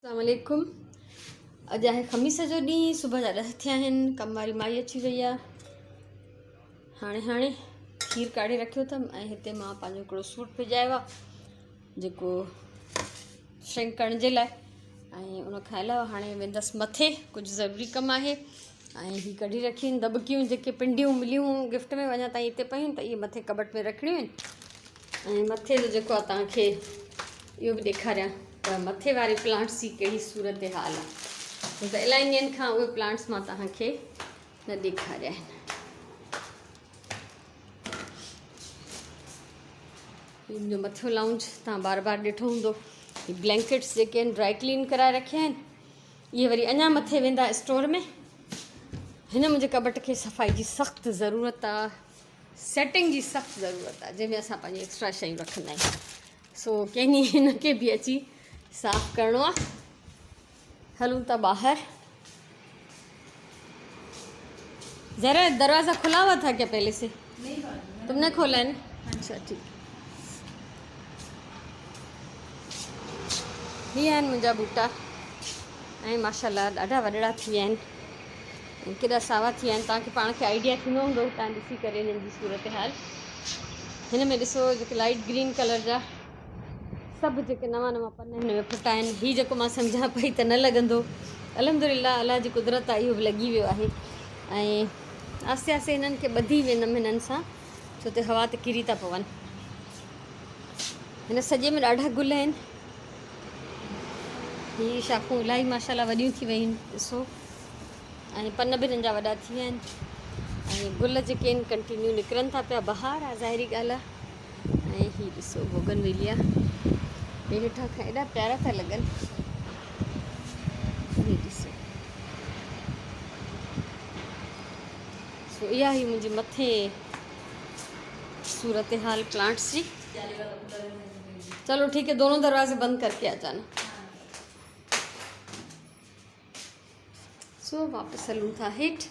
अस्सलामुअलैकुम। अॼु आहे ख़मीस जो ॾींहुं, सुबुह जा 10 थिया आहिनि। कम वारी माई अची वई आहे। हाणे खीर काढ़े रखियो अथमि ऐं हिते मां पंहिंजो हिकिड़ो सूट भिजायो आहे जेको श्रिंक करण जे लाइ, ऐं उन खां अलावा हाणे वेंदसि मथे, कुझु ज़रूरी कमु आहे। ऐं हीअ कढी रखियूं आहिनि दॿकियूं, जेके पिंडियूं मिलियूं गिफ्ट में वञा ताईं हिते पयूं त इहे मथे कबट में रखणियूं आहिनि। ऐं मथे जो जेको आहे तव्हांखे इहो बि ॾेखारियां त मथे वारे प्लांट्स जी कहिड़ी सूरत हाल आहे, छो त इलाही ॾींहंनि खां उहे प्लांट्स मां तव्हांखे न ॾेखारिया आहिनि। मुंहिंजो मथियो लाउंज तव्हां बार बार ॾिठो हूंदो। ब्लैंकेट्स जेके आहिनि ड्राई क्लीन कराए रखिया आहिनि, इहे वरी अञा मथे वेंदा स्टोर में। हिन मुंहिंजे कबट खे सफ़ाई जी सख़्तु ज़रूरत आहे, सेटिंग जी सख़्तु ज़रूरत आहे, जंहिंमें असां पंहिंजी एक्स्ट्रा शयूं रखंदा आहियूं। सो कंहिं ॾींहुं हिनखे बि अची साफ़ करणो आहे। हलूं था ॿाहिरि। ज़रा दरवाज़ा खुला हुआ था क्या पहले से? तुमने खोला है ना? अच्छा ठीक। ये आहिनि मुंहिंजा बूटा ऐं माशाल्लाह ॾाढा वॾड़ा थी विया आहिनि ऐं केॾा सावा थी विया आहिनि। तव्हांखे पाण खे आइडिया थींदो हूंदो तव्हां ॾिसी करे हिननि जी सूरत हाल। हिन में ॾिसो जेके लाइट ग्रीन कलर जा सभु जेके नवां नवां पन हिन में फुटा आहिनि। हीअ जेको मां सम्झां पई त न लॻंदो, अल्हम्दुलिल्लाह अल्लाह जी कुदरत आहे, इहो बि लॻी वियो आहे। ऐं आस्ते आस्ते हिननि खे ॿधी वेंदमि हिननि सां, छो त हवा त किरी था पवनि। हिन सॼे में ॾाढा गुल आहिनि। हीअ शाखूं इलाही माशाल्लाह वॾियूं थी वियूं आहिनि, ॾिसो। ऐं पन बि हिननि जा वॾा थी विया आहिनि ऐं गुल जेके आहिनि कंटिन्यू निकिरनि था पिया। बहार आहे, ज़ाहिरी ॻाल्हि आहे। ऐं हीअ ॾिसो बोगनवेलिया, हे हेठां खां एॾा प्यारा था लॻनि। हीअ ॾिसो। सो इहा ई मुंहिंजी मथे सूरत हाल प्लांट्स जी। चलो ठीक है, दोनों दरवाजे बंद करके आ जाना। सो वापसि हलूं था हेठि।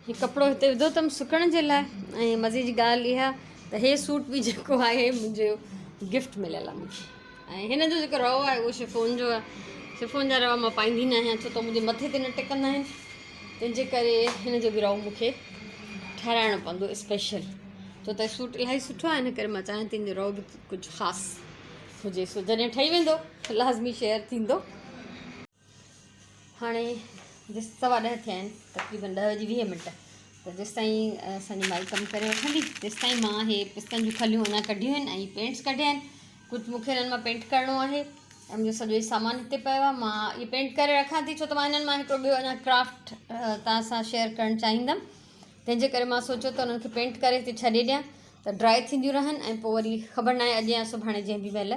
हीउ कपिड़ो हिते विधो अथमि सुकण जे लाइ। ऐं मज़े जी ॻाल्हि इहा त हे सूट बि जेको आहे मुंहिंजो गिफ्ट मिलियल आहे मूंखे। ऐं हिन जो जेको रओ आहे उहो शिफोन जो आहे। शिफोन जा रवा मां पाईंदी न आहियां, छो त मुंहिंजे मथे ते न टिकंदा आहिनि। तंहिंजे करे हिन जो बि रओ मूंखे ठाराइणो पवंदो स्पेशल, छो त सूट इलाही सुठो आहे। हिन करे मां चाहियां थी हिन जो रओ बि कुझु ख़ासि हुजे। सो जॾहिं ठही वेंदो लाज़मी शेयर थींदो। हाणे जेसि 10:15 थिया आहिनि, तक़रीबन 10:20 त जेसिताईं असांजी माई कमु करे वठंदी तेसिताईं मां इहे पिस्तनि जूं खलियूं अञा कढियूं आहिनि ऐं पेंट्स कढिया आहिनि। कुझु मूंखे हिननि मां पेंट करिणो आहे ऐं मुंहिंजो सॼो ई सामान हिते पियो आहे। मां इहे पेंट करे रखां थी, छो त मां हिननि मां हिकिड़ो ॿियो अञा क्राफ्ट तव्हां सां शेयर करणु चाहींदमि। तंहिंजे करे मां सोचियो त उन्हनि खे पेंट करे थी छॾे ॾियां त ड्राई थींदियूं रहनि। ऐं पोइ वरी ख़बर न आहे अॼु या सुभाणे जंहिं बि महिल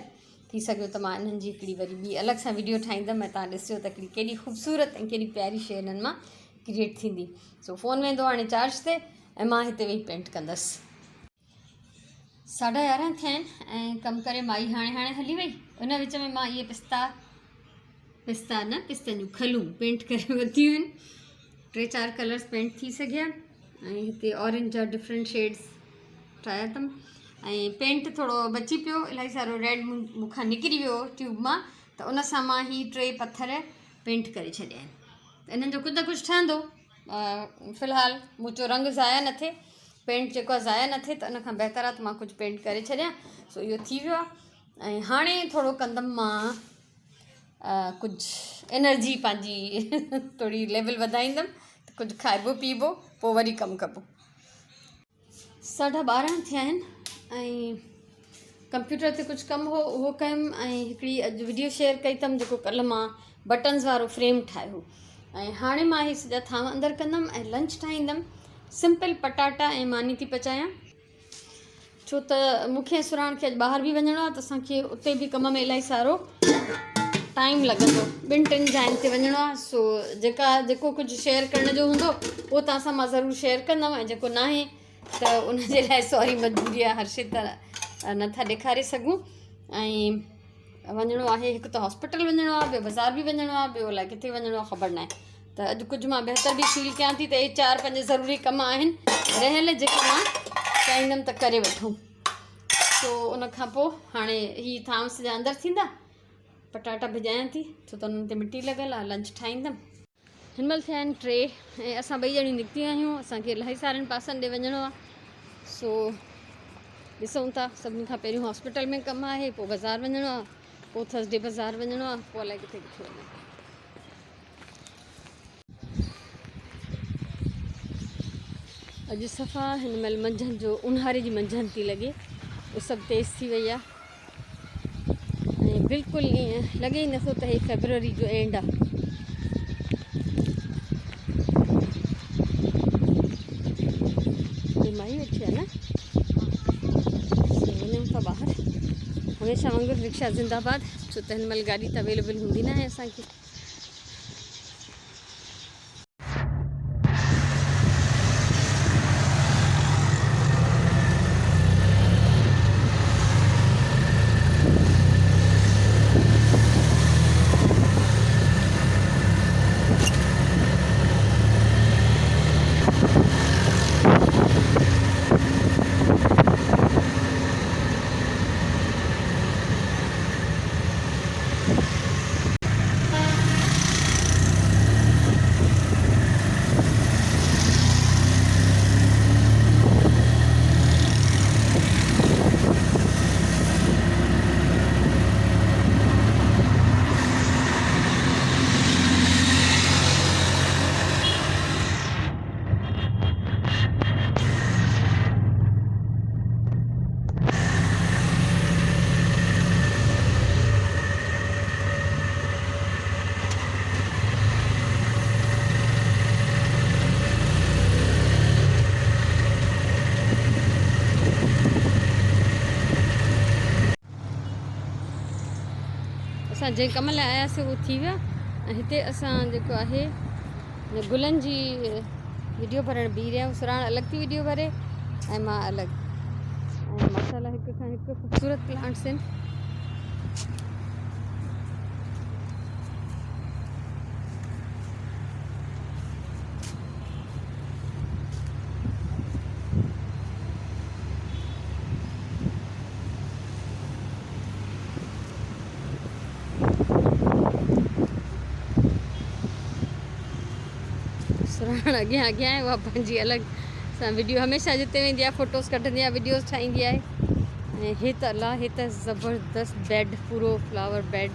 थी सघियो त मां इन्हनि जी हिकिड़ी वरी ॿी अलॻि सां वीडियो ठाहींदमि ऐं तव्हां ॾिसियो त हिकिड़ी केॾी ख़ूबसूरत ऐं केॾी प्यारी शइ हिननि मां क्रिएट थींदी। सो फ़ोन वेंदो हाणे चार्ज ते ऐं मां हिते वेही पेंट कंदसि। 11:30 थिया आहिनि ऐं कमु करे माई हाणे हली वई। उन विच में मां इहे पिस्तनि जूं खलूं पेंट करे वरितियूं आहिनि। 3-4 कलर्स पेंट थी सघिया ऐं हिते ऑरेंज जा डिफरेंट शेड्स ठाहिया अथमि। ऐं पेंट थोरो बची पियो, इलाही सारो रेड मूंखां निकिरी वियो ट्यूब मां, त उन सां मां ही 3 पथर पेंट करे छॾिया आहिनि। त इन्हनि जो कुझु न कुझु ठहंदो। फ़िलहालु मुंहिंजो रंग ज़ाया न थिए, पेंट जेको आहे ज़ाया न थिए, त इन खां बहितर आहे त मां कुझु पेंट करे छॾियां। सो इहो थी वियो आहे। ऐं हाणे थोरो कंदमि मां कुझु एनर्जी पंहिंजी थोरी लेवल वधाईंदमि, त कुझु खाइबो पीबो, पोइ वरी कमु कबो। 12:30 थिया आहिनि ऐं कंप्यूटर ते कुझु कमु हो उहो कयुमि ऐं हिकिड़ी अॼु वीडियो शेयर कई अथमि जेको कल्ह मां बटन्स वारो फ्रेम ठाहियो। ऐं हाणे मां इहे सॼा थांव अंदरि कंदमि ऐं लंच ठाहींदमि। सिंपल पटाटा ऐं मानी थी पचायां, छो त मूंखे ऐं सुराण खे अॼु ॿाहिरि बि वञिणो आहे, त असांखे उते बि कम में इलाही सारो टाइम लॻंदो। 2-3 जाइनि ते वञिणो आहे। सो जेको कुझु शेयर करण जो हूंदो उहो तव्हां सां मां ज़रूरु शेयर कंदमि, ऐं जेको न आहे त उनजे लाइ सॉरी, मजबूरी आहे, हर शइ त नथा ॾेखारे सघूं। ऐं वञिणो आहे, हिकु त हॉस्पिटल वञिणो आहे, ॿियो बाज़ारि बि वञिणो आहे, ॿियो अलाए किथे वञिणो आहे, ख़बर न आहे। त अॼु कुझु मां बहितर बि फील कयां थी त इहे 4-5 ज़रूरी कम आहिनि रहियल, जेके मां चाहींदमि त करे वठूं। सो उन खां पोइ हाणे ही थांव सॼा अंदरि थींदा पटाटा भिजायां थी छो त उन्हनि ते मिटी लॻल आहे। लंच ठाहींदमि। हिन महिल थिया आहिनि 3 ऐं असां ॿई ॼणियूं निकितियूं आहियूं। असांखे इलाही सारनि पासनि ॾे वञिणो आहे। सो ॾिसूं था। सभिनी खां पहिरियों हॉस्पिटल में कमु आहे, पोइ बाज़ारि वञिणो आहे, पोइ थर्सडे बाज़ारि वञिणो आहे, पोइ अलाए किथे किथे वञिणो आहे। अॼु सफ़ा हिन महिल मंझंदि जो ऊन्हारे जी मंझंदि थी लॻे। उस बि तेज़ थी वई आहे ऐं बिल्कुलु ईअं लॻे ई नथो त हे फेबरवरी जो एंड आहे। माई वेठी आहे न। वञूं था ॿाहिरि। हमेशह वांगुरु रिक्शा ज़िंदाबाद, छो त हिन महिल गाॾी त अवेलेबल हूंदी न आहे असांखे। असां जंहिं कम लाइ आयासीं उहो थी विया ऐं हिते असां जेको आहे गुलनि जी वीडियो भरणु बीह रहिया आहियूं। सुराण अलॻि थी वीडियो भरे ऐं मां अलॻि। ऐं माशाल्लाह हिक खां हिकु ख़ूबसूरत प्लांट्स आहिनि। सुराण अॻियां अॻियां आहे, उहा पंहिंजी अलॻि सां वीडियो हमेशह जिते वेंदी आहे फ़ोटोज़ कढंदी आहे, वीडियोज़ ठाहींदी आहे। ऐं हे त अलाह, हे त ज़बरदस्त बेड, पूरो फ्लावर बेड।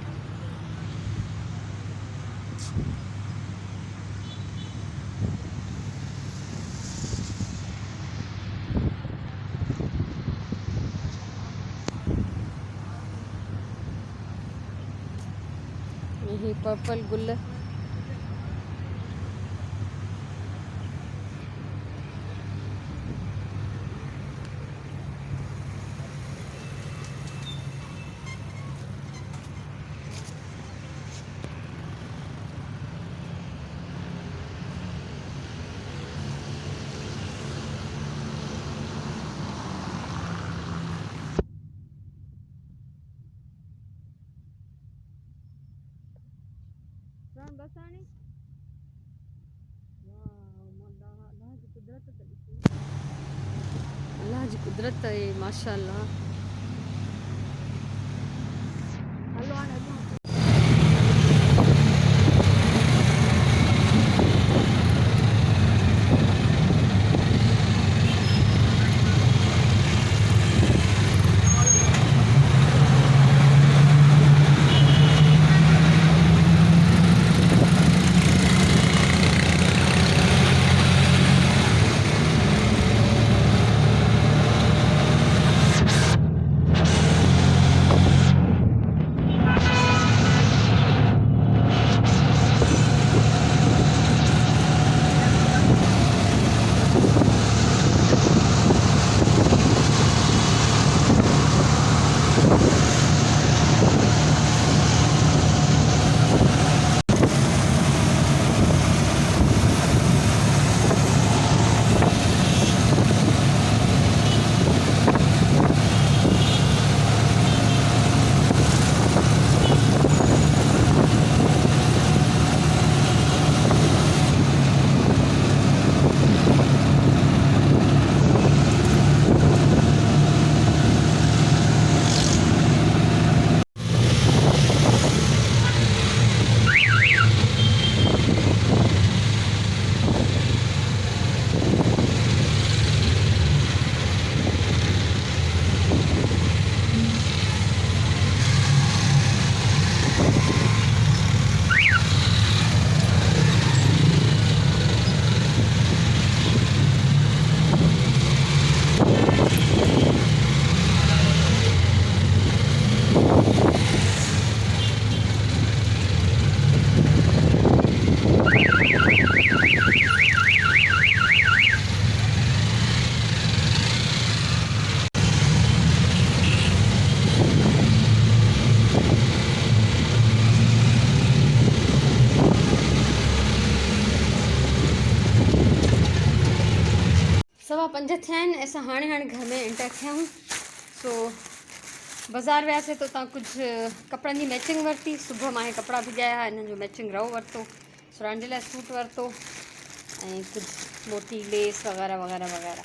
हे पर्पल गुल, बसाणी अल्लाह जी कुदरत आहे माशाल्लाह। हलो हाणे 5 थिया आहिनि असां हाणे घर में एंटर थिया आहियूं। सो बाज़ार वियासीं तो तव्हां कुझु कपिड़नि जी मैचिंग वरिती। सुबुह मां कपिड़ा भिजाया, हिननि जो मैचिंग रओ वरितो, सुराण जे लाइ सूट वरितो ऐं कुझु मोती लेस वग़ैरह वग़ैरह वग़ैरह।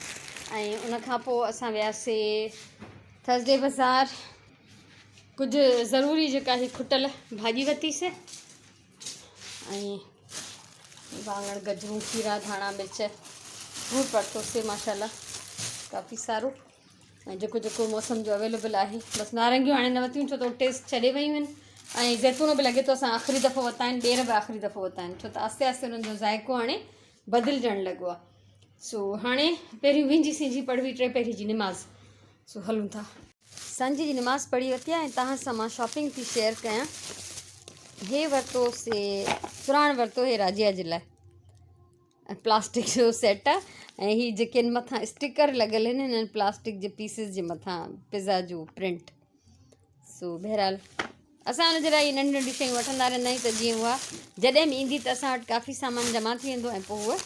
ऐं उन खां पोइ असां वियासीं थर्सडे बाज़ार, कुझु ज़रूरी जेका ही खुटल भाॼी वरितीसीं ऐं वाङण गजरूं खीरा धाणा मिर्च फ्रूट वरितोसीं माशाल्लाह काफ़ी सारो। ऐं जेको जेको मौसम जो अवेलेबल आहे, बसि नारंगियूं हाणे न वरितियूं छो त टेस्ट छॾे वियूं आहिनि। ऐं ज़ैतून बि लॻे थो असां आख़िरी दफ़ो वरिता आहिनि, ॿेर बि आख़िरी दफ़ो वरिता आहिनि छो त आस्ते आस्ते उन्हनि जो ज़ाइक़ो हाणे बदिलजणु लॻो आहे। सो हाणे पहिरीं विंजी सिंजी पढ़वी 3 पहिरीं जी निमाज़। सो हलूं था, सांझी जी निमाज़ पढ़ी वरिती आहे ऐं तव्हां सां मां शॉपिंग थी शेयर कयां। हे वरितोसीं सुराण वरितो हे राजिया जे लाइ प्लास्टिक जो सेट आहे ऐं हीअ जेके आहिनि मथां स्टिकर लॻियल आहिनि हिननि प्लास्टिक जे पीसिस जे मथां पिज़्ज़ा जो प्रिंट। सो बहरहाल असां हुनजे लाइ नंढियूं नंढियूं शयूं वठंदा रहंदा आहियूं त जीअं उहा जॾहिं बि ईंदी त असां वटि काफ़ी सामान जमा थी वेंदो ऐं पोइ उहा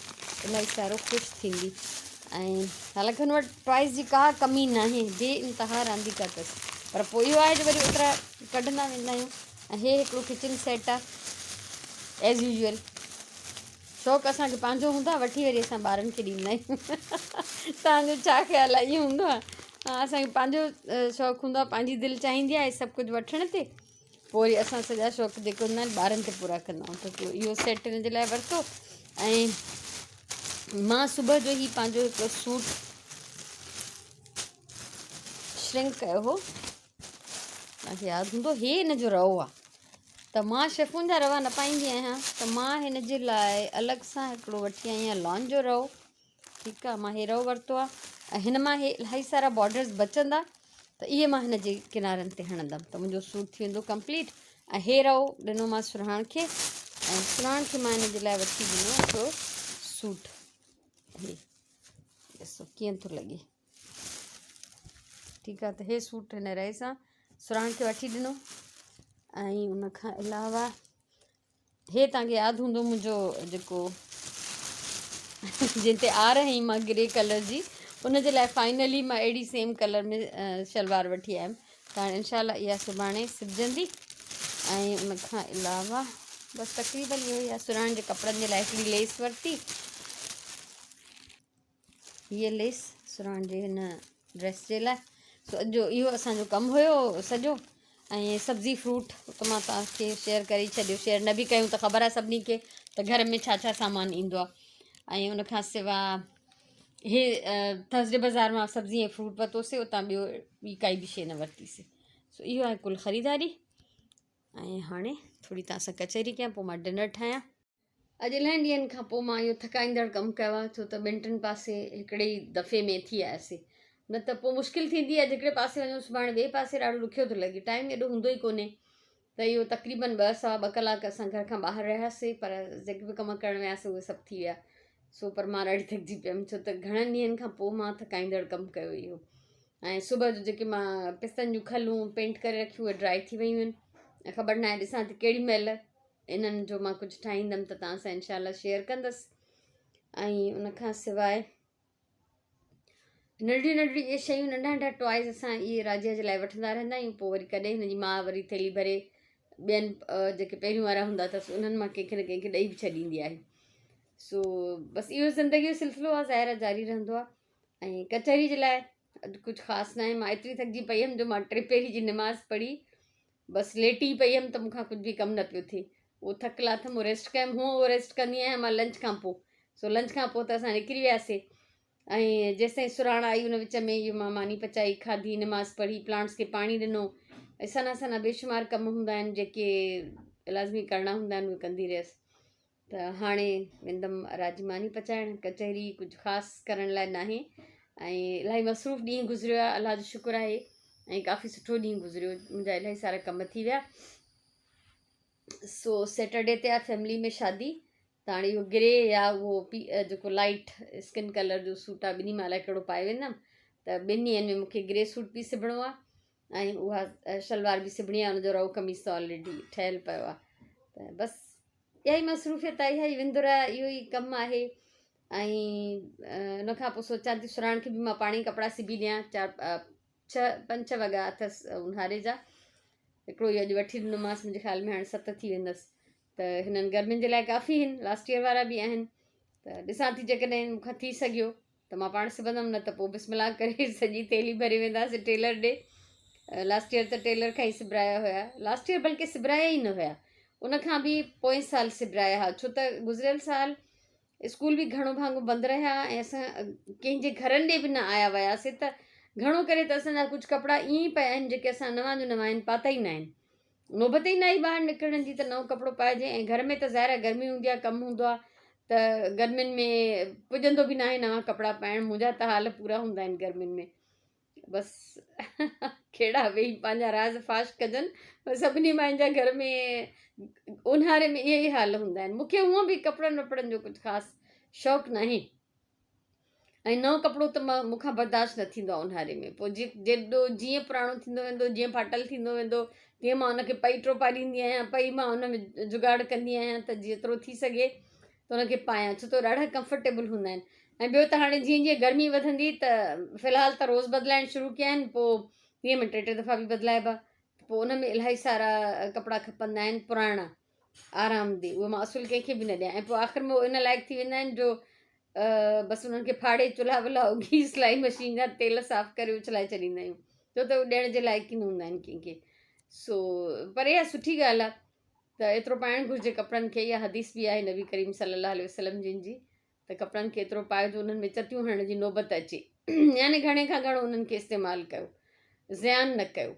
इलाही सारो ख़ुशि थींदी। ऐं हालांकि हुन वटि प्राइस जी का कमी न आहे, बे इंतिहा रांदीका अथसि, पर पोइ इहो आहे जो वरी ओतिरा कढंदा वेंदा आहियूं। ऐं हे हिकिड़ो किचन सेट आहे एज़ यूजुअल। शौक़ु असांखे पंहिंजो हूंदो आहे, वठी वरी असां ॿारनि खे ॾींदा आहियूं। तव्हांजो छा ख़्यालु आहे, ईअं हूंदो आहे? हा, असांखे पंहिंजो शौक़ु हूंदो आहे, पंहिंजी दिलि चाहींदी आहे सभु कुझु वठण ते, पोइ वरी असां सॼा शौक़ु जेके हूंदा आहिनि ॿारनि ते पूरा कंदा आहियूं। त इहो सेट हिन जे लाइ वरितो। ऐं मां सुबुह जो ई पंहिंजो हिकिड़ो सूट श्रिंक कयो हो, तव्हांखे यादि हूंदो, हे हिन जो रओ आहे। त मां शिफोन जा रवा न पाईंदी आहियां, त मां हिन जे लाइ अलॻि सां हिकिड़ो वठी आई आहियां लॉन जो रओ। ठीकु आहे, मां हे रओ वरितो आहे ऐं हिन मां हे इलाही सारा बॉर्डर्स बचंदा त इहे मां हिन जे किनारनि ते हणंदमि त मुंहिंजो सूट थी वेंदो कंप्लीट। ऐं हे रओ ॾिनो मां सुराण खे ऐं सुराण खे मां हिन जे लाइ वठी ॾिनो हिकिड़ो सूट। हे ॾिसो कीअं थो लॻे, ठीकु आहे। त हे सूट हिन रए सां सुराण खे वठी ॾिनो। ऐं उन खां अलावा हे तव्हांखे यादि हूंदो मुंहिंजो जेको जिन ते आर हई मां ग्रे कलर जी, उन जे लाइ फाइनली मां अहिड़ी सेम कलर में शलवार वठी आयमि। त हाणे इनशाला इहा सुभाणे सिबजंदी। ऐं उन खां अलावा बसि तक़रीबन इहो ई आहे। सुराण जे कपिड़नि जे लाइ हिकिड़ी लेस वरिती, हीअ लेस सुराण जे हिन ड्रेस जे लाइ। सो अॼु इहो असांजो कमु हुयो सॼो। ऐं सब्ज़ी फ्रूट त मां तव्हांखे शेयर करे छॾियो, शेयर न बि कयूं त ख़बर आहे सभिनी खे त घर में छा छा सामान ईंदो आहे। ऐं उनखां सवाइ हे थर्सडे बाज़ार मां सब्ज़ी ऐं फ्रूट वरितोसीं, उतां ॿी काई बि शइ न वरितीसीं। सो इहो आहे कुल ख़रीदारी। ऐं हाणे थोरी तव्हां सां कचहरी कयां, पोइ मां डिनर ठाहियां। अॼु इलाही ॾींहंनि खां पोइ मां इहो थकाईंदड़ कमु कयो आहे, छो त 2-3 पासे हिकिड़े ई दफ़े में थी आयासीं। न त पोइ मुश्किल थींदी आहे, हिकिड़े पासे वञूं सुभाणे ॿिए पासे ॾाढो ॾुखियो थो लॻे, टाइम एॾो हूंदो ई कोन्हे। त इहो तक़रीबन 2-2 कलाक असां घर खां ॿाहिरि रहियासीं, पर जेके बि कमु करणु वियासीं उहे सभु थी विया। सो पर मां ॾाढी थकिजी पियमि, छो त घणनि ॾींहंनि खां पोइ मां थकाईंदड़ कमु कयो इहो। ऐं सुबुह जो जेके मां पिस्तनि जूं खलूं पेंट करे रखियूं उहे ड्राई थी वियूं आहिनि। ऐं ख़बर न आहे ॾिसां थी केॾी महिल इन्हनि जो मां कुझु ठाहींदमि त तव्हां सां इनशाला शेयर कंदसि। ऐं उनखां सवाइ नंढियूं नंढियूं इहे शयूं, नंढा नंढा टॉइज़ असां इहे राजिया जे लाइ वठंदा रहंदा आहियूं। पोइ वरी कॾहिं हिनजी माउ वरी थैली भरे ॿियनि जेके पहिरियों वारा हूंदा अथसि उन्हनि मां कंहिंखे न कंहिंखे ॾेई बि छॾींदी आहे। सो बसि इहो ज़िंदगी जो सिलसिलो आहे, ज़ाहिर जारी रहंदो आहे। ऐं कचहरी जे लाइ अॼु कुझु ख़ासि न आहे। मां एतिरी थकिजी पई हुयमि जो मां 3 पहिरीं जी निमाज़ पढ़ी बसि लेटी पई हुयमि त मूंखां कुझु बि कमु न पियो थिए। उहो थक लाथमि, रेस्ट कयमि। उहो रेस्ट कंदी आहियां मां लंच खां पोइ। सो लंच खां पोइ त असां निकिरी वियासीं। ऐं जेसिताईं सुराण आई उन विच में इहो मां मानी पचाई खाधी, निमाज़ पढ़ी, प्लांट्स खे पाणी ॾिनो ऐं सना सना बेशुमार कमु हूंदा आहिनि जेके लाज़मी करणा हूंदा आहिनि, उहे कंदी रहियसि। त हाणे वेंदमि राजमानी पचाइणु, कचहरी कुझु ख़ासि करण लाइ न आहे। ऐं इलाही मसरूफ़ ॾींहुं गुज़रियो आहे, अलाह जो शुक्र आहे। ऐं काफ़ी सुठो ॾींहुं गुज़रियो, मुंहिंजा इलाही सारा कम थी विया। सो सैटरडे ते आहे फैमिली में शादी, त हाणे इहो ग्रे या उहो जेको लाइट स्किन कलर जो सूट आहे, ॿिन्ही मां अलाए कहिड़ो पाए वेंदमि। त 2 ॾींहंनि में मूंखे ग्रे सूट बि सिबणो आहे ऐं उहा शलवार बि सिबणी आहे। हुनजो रओ कमीज़ त ऑलरेडी ठहियलु पियो आहे। त बसि इहा ई मसरूफ़ियत आहे, इहा ई विंदुर, इहो ई कमु आहे। ऐं उन खां पोइ सोचां थी सुराण खे बि मां पाणी कपिड़ा सिबी ॾियां। 5-6 वॻा अथसि ऊन्हारे जा। हिकिड़ो ई अॼु वठी ॾिनोमांसि, मुंहिंजे ख़्याल में हाणे 7 थी वेंदसि। त हिननि गर्मियुनि जे लाइ काफ़ी आहिनि, लास्ट ईयर वारा बि आहिनि। त ॾिसां थी जेकॾहिं मूंखां थी सघियो त मां पाण सिबंदमि, न त पोइ बिस्मिल्लाह करे सॼी थैली भरे वेंदासीं टेलर ॾे। लास्ट ईयर त टेलर खां ई सिबराया हुया, लास्ट ईयर बल्कि सिबराया ई न हुया, उन खां बि पोएं साल सिबराया हुआ। छो त गुज़िरियल साल स्कूल बि घणो भाङो बंदि रहिया ऐं असां कंहिंजे घरनि ॾे बि न आया वियासीं। त घणो करे त असांजा कुझु कपिड़ा ईअं ई पिया आहिनि जेके असां नवां जो नवां आहिनि, पाता ई न आहिनि। नौबत ई न आई ॿाहिरि निकिरण जी त नओं कपिड़ो पाइजे। ऐं घर में त ज़ाहिर आहे गर्मी हूंदी आहे, कमु हूंदो आहे, त गर्मियुनि में पुॼंदो बि न आहे नवां कपिड़ा पाइणु। मुंहिंजा त हाल पूरा हूंदा आहिनि गर्मियुनि में। बसि कहिड़ा वेही पंहिंजा राज़ फाश कजनि, पर सभिनी मुंहिंजा घर में ऊन्हारे में इहे ई हाल हूंदा आहिनि। मूंखे हूअं बि कपिड़नि वपिड़नि जो कुझु ख़ासि शौक़ु न आहे, ऐं नओं कपिड़ो त मूंखां बर्दाश्त न थींदो आहे ऊन्हारे में। पोइ जीअं पुराणो थींदो वेंदो, जीअं फाटल थींदो वेंदो, तीअं मां हुनखे पई टोपा ॾींदी आहियां, पई मां हुन में जुगाड़ कंदी आहियां त जेतिरो थी सघे त हुनखे पायां, छो त ॾाढा कंफर्टेबल हूंदा आहिनि। ऐं ॿियो त हाणे जीअं जीअं गर्मी वधंदी त फ़िलहालु त रोज़ बदिलाइणु शुरू कया आहिनि, पोइ 2 में 3 दफ़ा बि बदिलाइबा। पोइ उन में इलाही सारा कपिड़ा खपंदा आहिनि पुराणा आरामदेह, उहे मां असुलु कंहिंखे बि न ॾियां। ऐं पोइ आख़िर में उहे इन लाइक़ु थी वेंदा आहिनि जो बसि उन्हनि खे फाड़े चुल्हा वुल्हा उघी सिलाई मशीन जा तेल साफ़ करे उछलाए छॾींदा आहियूं, छो त उहे ॾियण जे लाइक़ु ई न हूंदा आहिनि कंहिंखे। सो पर इहा सुठी ॻाल्हि आहे त एतिरो पाइणु घुरिजे कपिड़नि खे। इहा हदीस बि आहे नबी करीम सल्लल्लाहु अलैहि वसल्लम जिन जी, त कपिड़नि खे एतिरो पाइजो उन्हनि में चटियूं हणण जी नौबत अचे, यानी घणे खां घणो उन्हनि खे इस्तेमालु कयो, ज़ियान न कयो।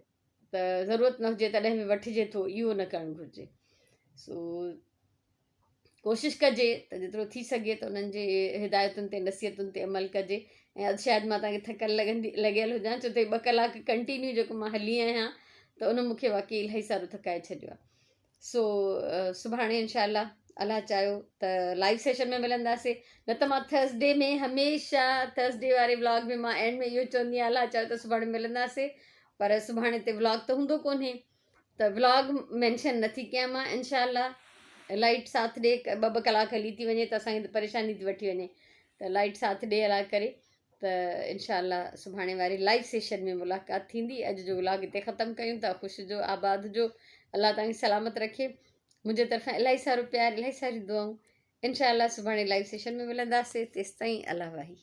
त ज़रूरत न हुजे तॾहिं बि वठिजे थो, इहो न करणु घुरिजे। सो कोशिशि कजे त जेतिरो थी सघे त उन्हनि जे हिदायतुनि ते नसीहतुनि ते अमल कजे। ऐं अॼु शायदि मां तव्हांखे थकल लॻियल हुजां, छो त 2 कलाक कंटिन्यू जेको मां हली आहियां त उन मूंखे वाक़ई इलाही सारो थकाए छॾियो आहे। सो सुभाणे इंशाअल्लाह अलाह चाहियो त लाइव सेशन में मिलंदासीं, न त मां थर्सडे में हमेशह थर्सडे वारे व्लॉग में मां एंड में इहो चवंदी आहियां अलाह चाहियो त सुभाणे मिलंदासीं, पर सुभाणे ते व्लॉग त हूंदो कोन्हे, त व्लॉग मेंशन नथी कयां मां। इंशाअल्लाह लाइट साथ ॾे, 2 कलाक हली थी वञे त असांखे परेशानी थी वठी वञे, त लाइट साथ ॾे अला करे। त इंशाअल्लाह सुभाणे वारे लाइव सेशन में मुलाक़ात थींदी। अॼु जो व्लॉग हिते ख़तमु कयूं था। ख़ुशि जो, आबाद जो, अलाह तव्हांखे सलामत रखे। मुंहिंजे तरफ़ां इलाही सारो प्यार, इलाही सारी दुआऊं। इंशाअल्लाह सुभाणे लाइव सेशन में मिलंदासीं, तेसिताईं अलाह वाही।